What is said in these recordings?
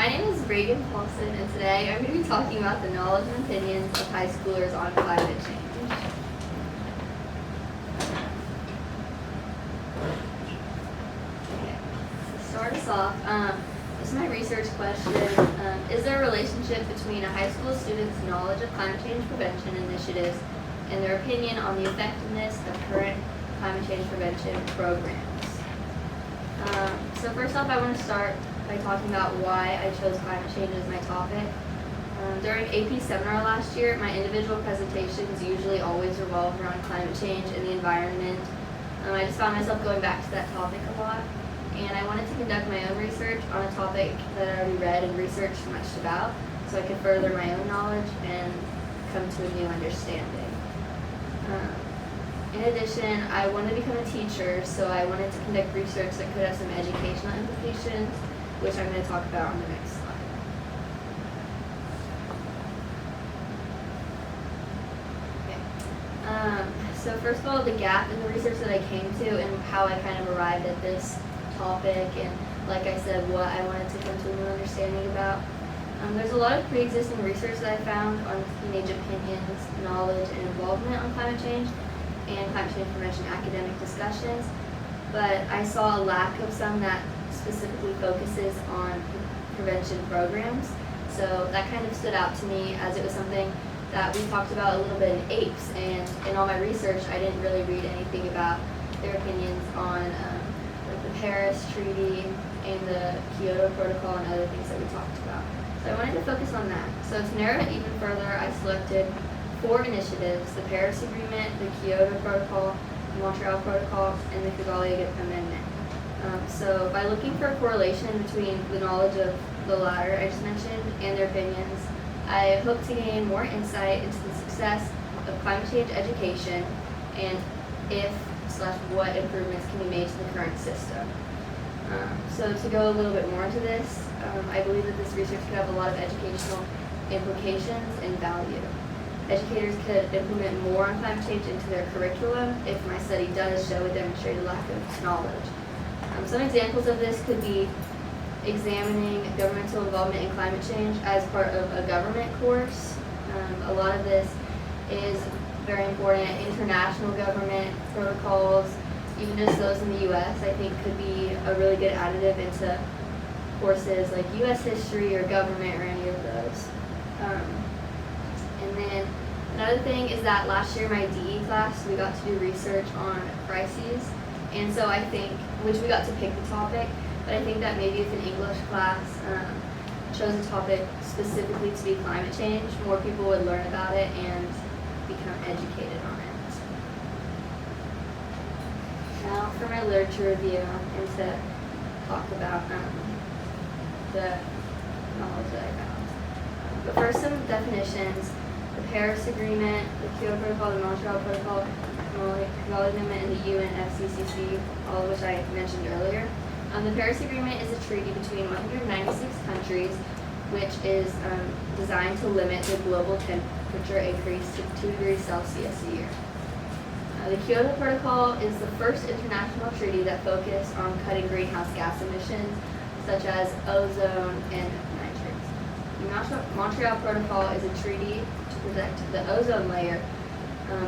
My name is Reagan and today I'm going to be talking about the knowledge and opinions of high schoolers on climate change. Okay, to start us off, this is my research question. Is there a relationship between a high school student's knowledge of climate change prevention initiatives and their opinion on the effectiveness of current climate change prevention programs? So first off, I want to start by talking about why I chose climate change as my topic. During AP seminar last year, my individual presentations usually always revolve around climate change and the environment. I just found myself going back to that topic a lot, and I wanted to conduct my own research on a topic that I already read and researched much about, so I could further my own knowledge and come to a new understanding. In addition, I wanted to become a teacher, so I wanted to conduct research that could have some educational implications, which I'm going to talk about on the next slide. Okay. So first of all, the gap in the research that I came to and how I kind of arrived at this topic, and like I said, what I wanted to come to a new understanding about. There's a lot of pre-existing research that I found on teenage opinions, knowledge, and involvement on climate change and climate change prevention academic discussions, but I saw a lack of some that specifically focuses on prevention programs. So that kind of stood out to me as it was something that we talked about a little bit in APES, and in all my research I didn't really read anything about their opinions on like the Paris Treaty and the Kyoto Protocol and other things that we talked about. So I wanted to focus on that. So to narrow it even further, I selected 4 initiatives: the Paris Agreement, the Kyoto Protocol, the Montreal Protocol, and the Kigali Amendment. So by looking for a correlation between the knowledge of the latter I just mentioned and their opinions, I hope to gain more insight into the success of climate change education and if/what improvements can be made to the current system. So to go a little bit more into this, I believe that this research could have a lot of educational implications and value. Educators could implement more on climate change into their curriculum if my study does show a demonstrated lack of knowledge. Some examples of this could be examining governmental involvement in climate change as part of a government course. A lot of this is very important. International government protocols, even just those in the U.S., I think could be a really good additive into courses like U.S. history or government or any of those. And then another thing is that last year my DE class, we got to do research on crises. And so I think, which we got to pick the topic, but I think that maybe if an English class chose a topic specifically to be climate change, more people would learn about it and become educated on it. Now for my literature review and to talk about the knowledge that I found. But first, some definitions: the Paris Agreement, the Kyoto Protocol, the Montreal Protocol, the Kigali Amendment, and the UNFCCC, all of which I mentioned earlier. The Paris Agreement is a treaty between 196 countries, which is designed to limit the global temperature increase to 2 degrees Celsius a year. The Kyoto Protocol is the first international treaty that focused on cutting greenhouse gas emissions, such as ozone and nitrates. The Montreal Protocol is a treaty to protect the ozone layer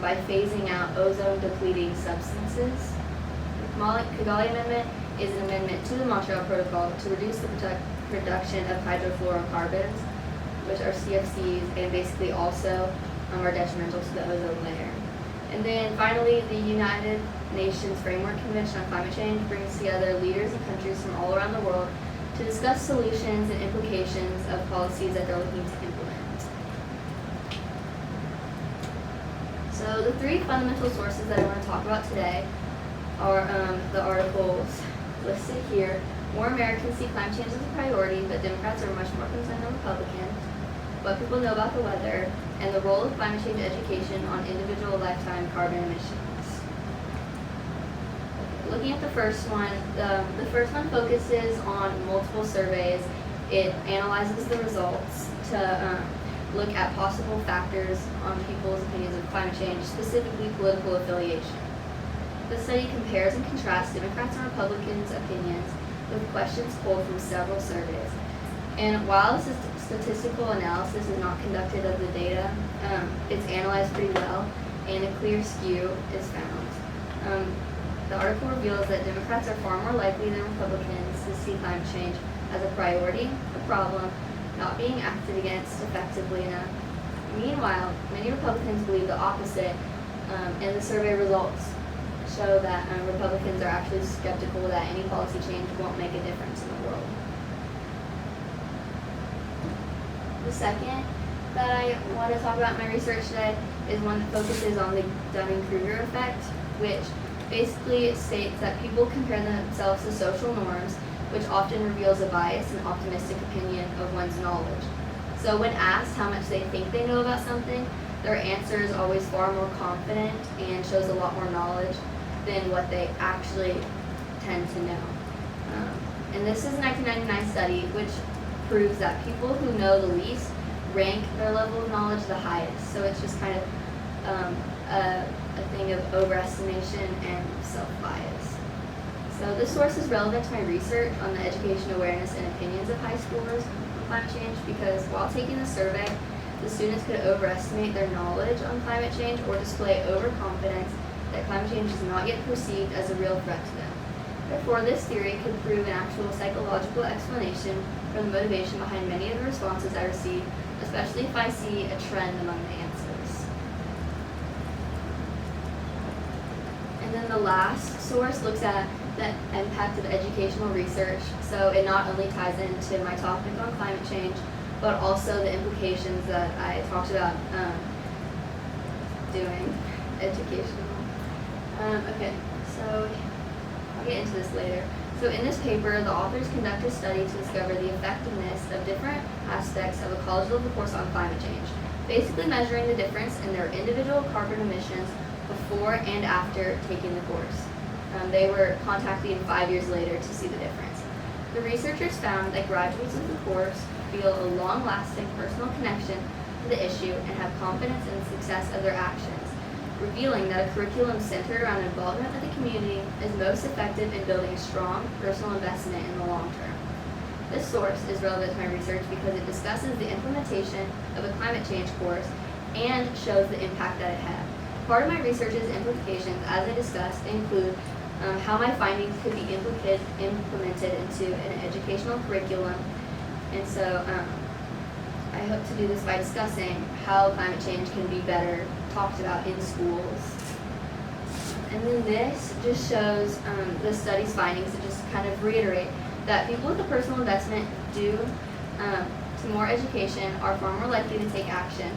by phasing out ozone-depleting substances. The Kigali Amendment is an amendment to the Montreal Protocol to reduce the production of hydrofluorocarbons, which are CFCs, and basically also are detrimental to the ozone layer. And then finally, the United Nations Framework Convention on Climate Change brings together leaders and countries from all around the world to discuss solutions and implications of policies that they're looking to implement. So the 3 fundamental sources that I want to talk about today are the articles listed here: More Americans See Climate Change as a Priority, but Democrats are much more concerned than Republicans, What People Know About the Weather, and the Role of Climate Change Education on Individual Lifetime Carbon Emissions. Looking at the first one focuses on multiple surveys. It analyzes the results to look at possible factors on people's opinions of climate change, specifically political affiliation. The study compares and contrasts Democrats and Republicans' opinions with questions pulled from several surveys. And while this statistical analysis is not conducted of the data, it's analyzed pretty well, and a clear skew is found. The article reveals that Democrats are far more likely than Republicans to see climate change as a priority, a problem, not being acted against effectively enough. Meanwhile, many Republicans believe the opposite, and the survey results show that Republicans are actually skeptical that any policy change won't make a difference in the world. The second that I want to talk about in my research today is one that focuses on the Dunning-Kruger effect, which basically states that people compare themselves to social norms, which often reveals a biased and optimistic opinion of one's knowledge. So when asked how much they think they know about something, their answer is always far more confident and shows a lot more knowledge than what they actually tend to know. And this is a 1999 study which proves that people who know the least rank their level of knowledge the highest. So it's just kind of a thing of overestimation and self-bias. So this source is relevant to my research on the education awareness and opinions of high schoolers on climate change because while taking the survey, the students could overestimate their knowledge on climate change or display overconfidence that climate change is not yet perceived as a real threat to them. Therefore, this theory could prove an actual psychological explanation for the motivation behind many of the responses I received, especially if I see a trend among the answers. And then the last source looks at the impact of educational research. So it not only ties into my topic on climate change, but also the implications that I talked about doing educational. Okay, so I'll get into this later. So in this paper, the authors conduct a study to discover the effectiveness of different aspects of a college-level course on climate change, basically measuring the difference in their individual carbon emissions before and after taking the course. They were contacted 5 years later to see the difference. The researchers found that graduates of the course feel a long-lasting personal connection to the issue and have confidence in the success of their actions, revealing that a curriculum centered around involvement of the community is most effective in building a strong personal investment in the long term. This source is relevant to my research because it discusses the implementation of a climate change course and shows the impact that it had. Part of my research's implications, as I discussed, include how my findings could be implemented into an educational curriculum. And so I hope to do this by discussing how climate change can be better talked about in schools. And then this just shows the study's findings to just kind of reiterate that people with a personal investment due to more education are far more likely to take action,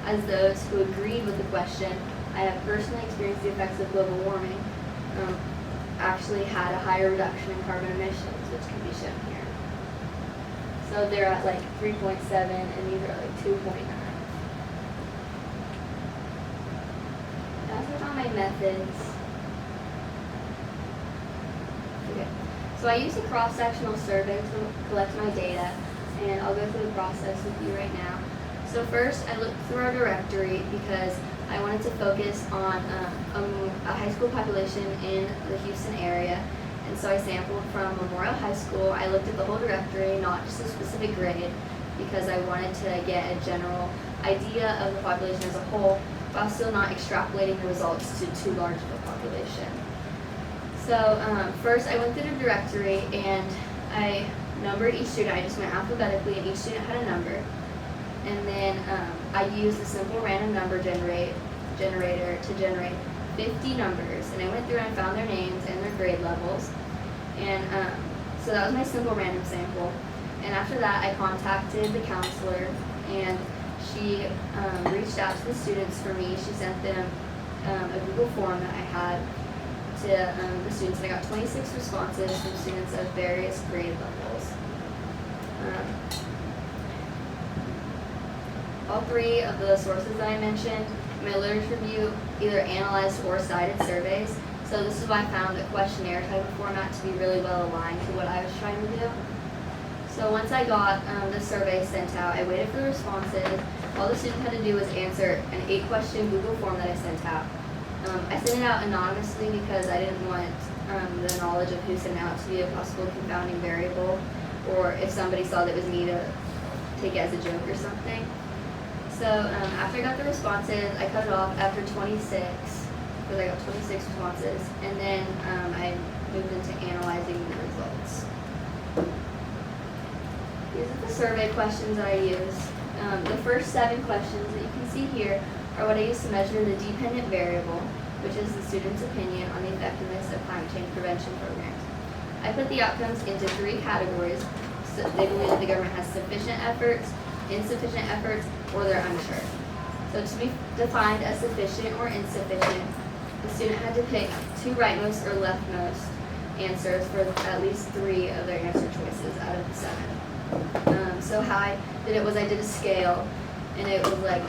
as those who agreed with the question, I have personally experienced the effects of global warming, actually had a higher reduction in carbon emissions, which can be shown here. So they're at like 3.7 and these are like 2.9. That's on my methods. Okay. So I used a cross-sectional survey to collect my data, and I'll go through the process with you right now. So first, I looked through our directory because I wanted to focus on a high school population in the Houston area. And so I sampled from Memorial High School. I looked at the whole directory, not just a specific grade, because I wanted to get a general idea of the population as a whole, while still not extrapolating the results to too large of a population. So first I went through the directory and I numbered each student. I just went alphabetically and each student had a number. And then I used a simple random number generator to generate 50 numbers. And I went through and found their names and their grade levels. And so that was my simple random sample. And after that, I contacted the counselor, and she reached out to the students for me. She sent them a Google form that I had to the students, and I got 26 responses from students of various grade levels. All three of the sources that I mentioned in my literature review either analyzed or cited surveys. So this is why I found the questionnaire type of format to be really well aligned to what I was trying to do. So once I got the survey sent out, I waited for the responses. All the students had to do was answer an 8-question Google form that I sent out. I sent it out anonymously because I didn't want the knowledge of who sent it out to be a possible confounding variable. or if somebody saw that it was me to take it as a joke or something. So after I got the responses, I cut it off after 26, because I got 26 responses, and then I moved into analyzing the results. These are the survey questions that I used. The first 7 questions that you can see here are what I used to measure the dependent variable, which is the student's opinion on the effectiveness of climate change prevention programs. I put the outcomes into 3 categories. So they believe that the government has sufficient efforts, insufficient efforts, or they're unsure. So to be defined as sufficient or insufficient, the student had to pick 2 rightmost or leftmost answers for at least 3 of their answer choices out of the 7. So how I did it was I did a scale, and it was like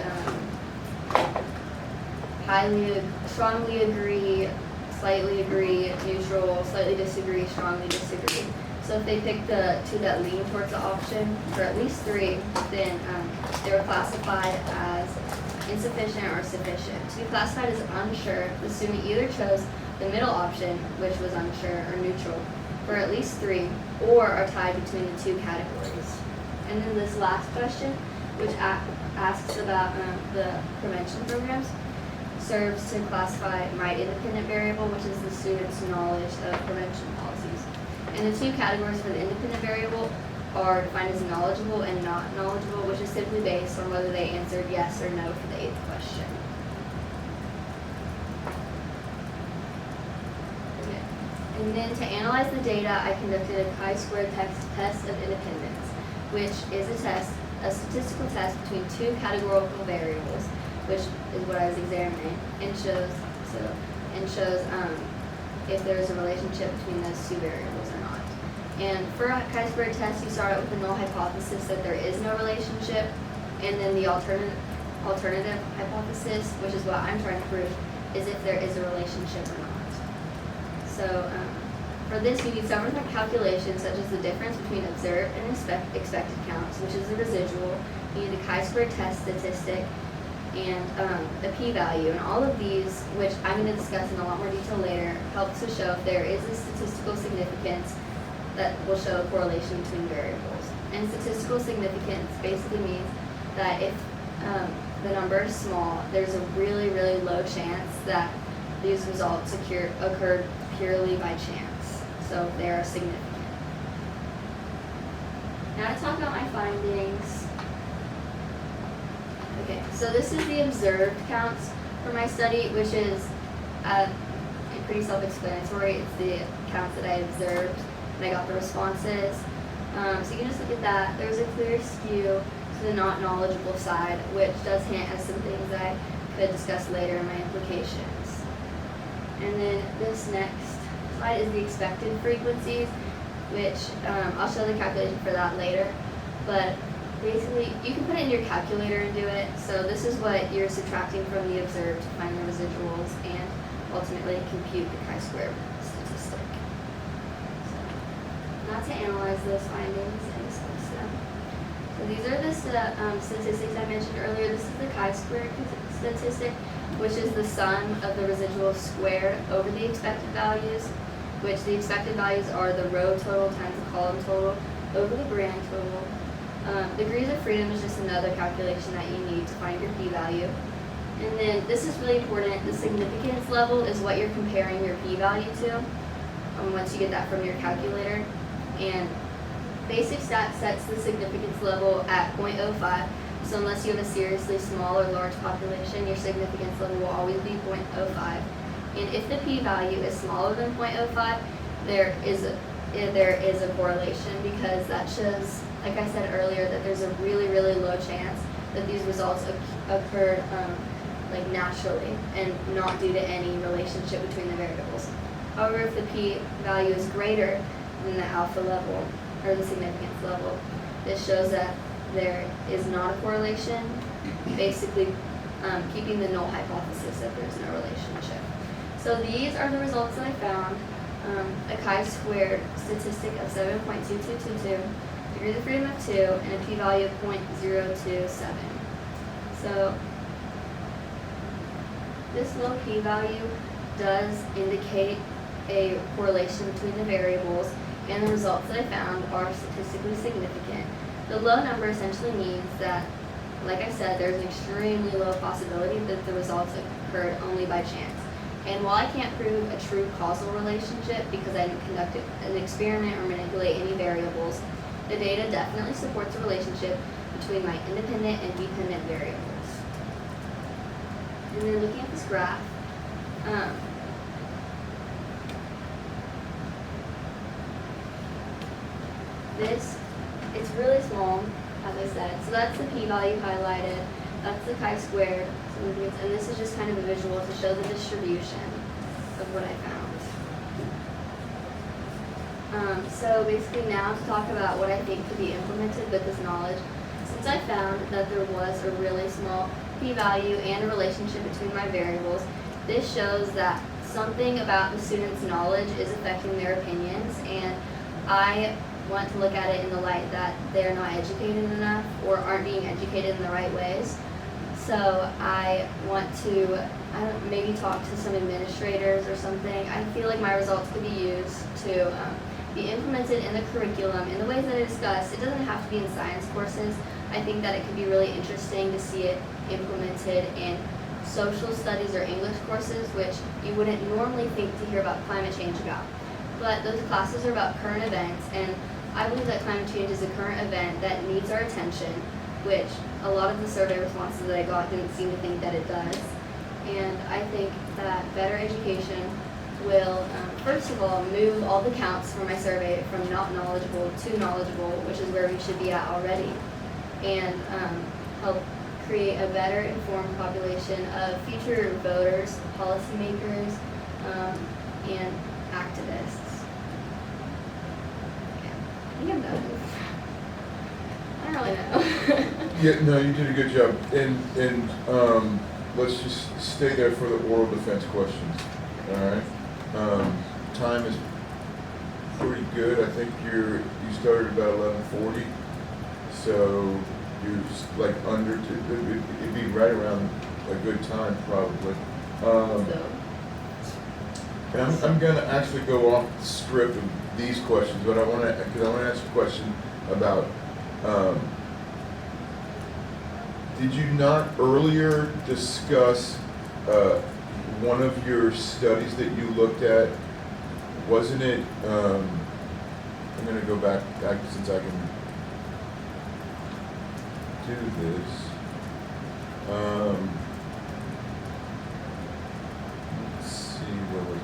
strongly agree, slightly agree, neutral, slightly disagree, strongly disagree. So if they picked the 2 that lean towards the option for at least 3, then they were classified as insufficient or sufficient. To be classified as unsure, the student either chose the middle option, which was unsure, or neutral, for at least 3, or are tied between the 2 categories. And then this last question, which asks about the prevention programs, serves to classify my independent variable, which is the student's knowledge of prevention policies. And the 2 categories for the independent variable are defined as knowledgeable and not knowledgeable, which is simply based on whether they answered yes or no for the 8th question. Okay. And then to analyze the data, I conducted a chi-square test of independence, which is a statistical test between 2 categorical variables, which is what I was examining, and shows if there is a relationship between those 2 variables or not. And for a chi-square test, you start out with the null hypothesis that there is no relationship, and then the alternative hypothesis, which is what I'm trying to prove, is if there is a relationship or not. So for this, you need several different calculations, such as the difference between observed and expected counts, which is the residual. You need a chi-square test statistic, and the p-value, and all of these, which I'm going to discuss in a lot more detail later, help to show if there is a statistical significance that will show a correlation between variables. And statistical significance basically means that if the number is small, there's a really, really low chance that these results occurred purely by chance. So they are significant. Now to talk about my findings. Okay, so this is the observed counts for my study, which is pretty self-explanatory. It's the counts that I observed, and I got the responses. So you can just look at that. There's a clear skew to the not knowledgeable side, which does hint at some things that I could discuss later in my implications. And then this next slide is the expected frequencies, which I'll show the calculation for that later. But basically, you can put it in your calculator and do it. So this is what you're subtracting from the observed to find the residuals and ultimately compute the chi-square statistic. So, not to analyze those findings and discuss them. So these are the statistics I mentioned earlier. This is the chi-square statistic, which is the sum of the residuals squared over the expected values, which the expected values are the row total times the column total over the grand total. Degrees of freedom is just another calculation that you need to find your p-value. And then this is really important. The significance level is what you're comparing your p-value to once you get that from your calculator. And basic stat sets the significance level at 0.05. So unless you have a seriously small or large population, your significance level will always be 0.05. And if the p-value is smaller than 0.05, there is a correlation, because that shows, like I said earlier, that there's a really, really low chance that these results occurred like naturally and not due to any relationship between the variables. However, if the p-value is greater than the alpha level, or the significance level, this shows that there is not a correlation, basically keeping the null hypothesis that there's no relationship. So these are the results that I found. A chi-squared statistic of 7.2222, degrees of freedom of 2, and a p-value of 0.027. So this low p-value does indicate a correlation between the variables, and the results that I found are statistically significant. The low number essentially means that, like I said, there's an extremely low possibility that the results occurred only by chance. And while I can't prove a true causal relationship because I didn't conduct an experiment or manipulate any variables, the data definitely supports a relationship between my independent and dependent variables. And then looking at this graph, it's really small, as I said. So that's the p-value highlighted, that's the chi-squared, and this is just kind of a visual to show the distribution of what I found. So basically now to talk about what I think could be implemented with this knowledge. Since I found that there was a really small p-value and a relationship between my variables, this shows that something about the student's knowledge is affecting their opinions, and I want to look at it in the light that they're not educated enough or aren't being educated in the right ways. So I want to maybe talk to some administrators or something. I feel like my results could be used to be implemented in the curriculum in the ways that I discussed. It doesn't have to be in science courses. I think that it could be really interesting to see it implemented in social studies or English courses, which you wouldn't normally think to hear about climate change about. But those classes are about current events, and I believe that climate change is a current event that needs our attention, which a lot of the survey responses that I got didn't seem to think that it does. And I think that better education will, first of all, move all the counts for my survey from not knowledgeable to knowledgeable, which is where we should be at already, and help create a better informed population of future voters, policymakers, and activists. I think I'm done. I don't really know. Yeah, no, you did a good job. And let's just stay there for the oral defense questions. All right. Time is pretty good. I think you started about 11:40, so you're just like under. It'd be right around a good time probably. And I'm going to actually go off the script of these questions, but I want to ask a question about. Did you not earlier discuss one of your studies that you looked at? Wasn't it? I'm going to go back since I can do this. Let's see where was.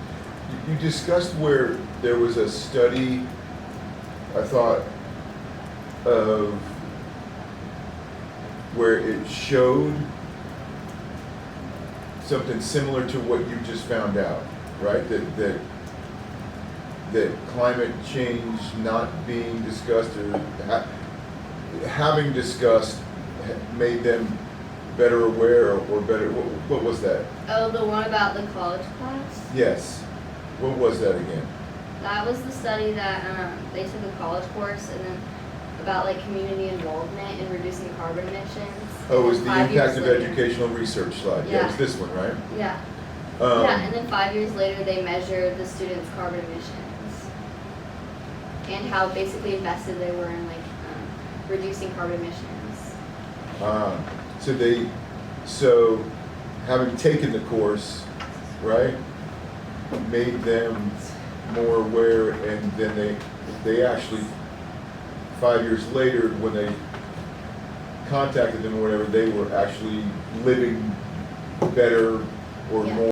You discussed where there was a study, I thought, of where it showed something similar to what you just found out, right? That climate change not being discussed or having discussed made them better aware or better. What was that? Oh, the one about the college class? Yes. What was that again? That was the study that they took a college course and then about like community involvement in reducing carbon emissions. Oh, it was the impact of educational research slide. Yeah, it was this one, right? Yeah. Yeah, and then 5 years later they measured the students' carbon emissions and how basically invested they were in like reducing carbon emissions. So having taken the course, right, made them more aware, and then they actually 5 years later, when they contacted them or whatever, they were actually living better or more